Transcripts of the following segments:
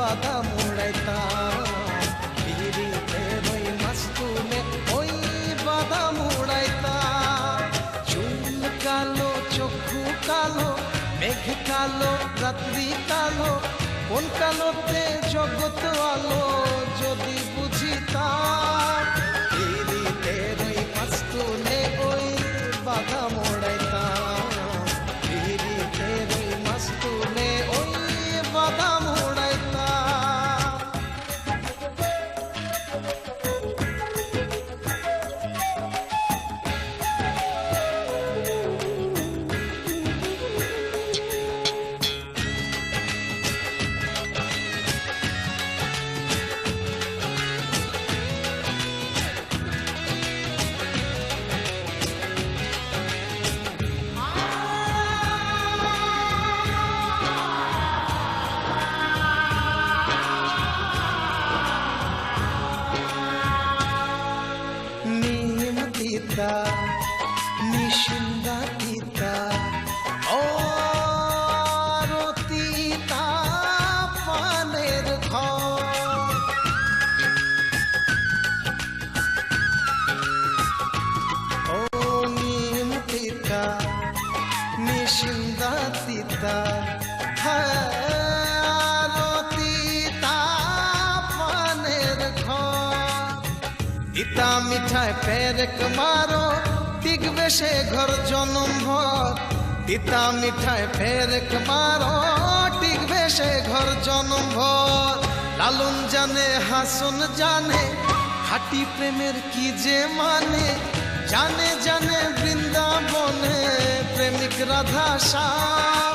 বাদাম উড়াইতাম, পিরিতের ওই মাস্তুলে ওই বাদাম উড়াইতাম। চুল কালো, চক্ষু কালো, মেঘ কালো, রাত্রি কালো, কোন কালোতে জগৎ আলো যদি বুঝিতাম। পিরিতের ওই মাস্তুলে ওই বাদাম উড়াইতাম, পিরিতের ওই মাস্তুলে ওই বাদাম উড়াইতাম। নিম তিতা, নিশিন্দা তিতা, ও তিতা পানের ঘর। ও নিম তিতা, নিশিন্দা তিতা, তিতা পানের ঘর। তিতা মিঠাই পেরেক মারো, টিকবে সে ঘর জনম ভর। তিতা মিঠাই পেরেক মারো, টিকবে সে ঘর জনম ভর। লালন জানে, হাসন জানে, খাঁটি প্রেমের কি যে মানে। জানে জানে বৃন্দাবনে প্রেমিক রাধা শ্যাম।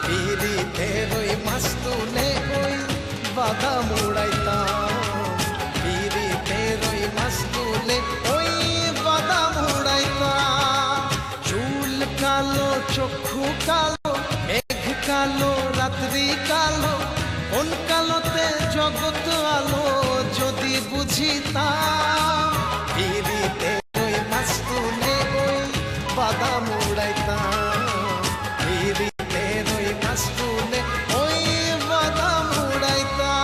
পিরিতের ওই মাস্তুলে ওই বাদাম উড়াইতাম, পিরিতের ওই মাস্তুলে ওই বাদাম উড়াইতাম। চুল কালো, চক্ষু কালো, মেঘ কালো, রাত্রি কালো, কোন কালোতে জগৎ আলো যদি বুঝিতাম। পিরিতের ওই মাস্তুলে ওই বাদাম উড়াইতাম, পিরিতের ওই মাস্তুলে ওই বাদাম উড়াইতাম।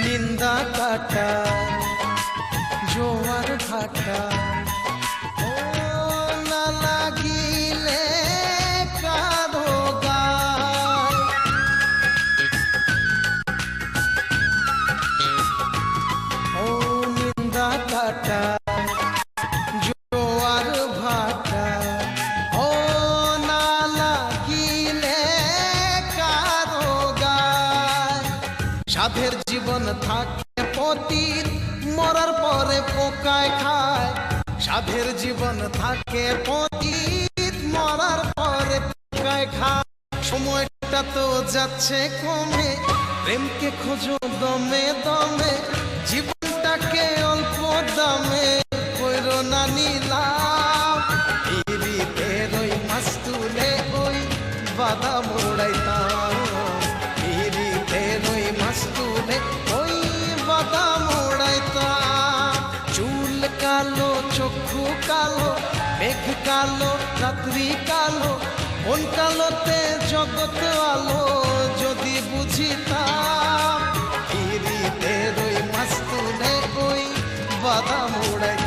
নিন্দা কাটা, জোয়ার ভাটা, ও না লাগিলে কারো গায়। ও নিন্দা কাটা, জোয়ার ভাটা, ও না লাগিলে কারো গায়। সাধের জীবন থাকে পতিত, মরার পরে পোকায় খায়। সাধের জীবন থাকে পতিত, মরার পরে পোকায় খায়। সময়টা তো যাচ্ছে কমে, প্রেমকে খোঁজো দমে দমে। জীবনটাকে অল্প দামে কইরো না নিলাম। পিরিতের ওই মাস্তুলে ওই বাদাম উড়াইতাম, পিরিতের ওই মাস্তুলে ওই বাদাম উড়াইতাম। চুল কালো, চক্ষু কালো, মেঘ কালো, রাত্রি কালো, কোন কালোতে জগৎ আলো যদি বুঝিতাম। পিরিতের ওই মাস্তুলে ওই বাদাম উড়াইতাম।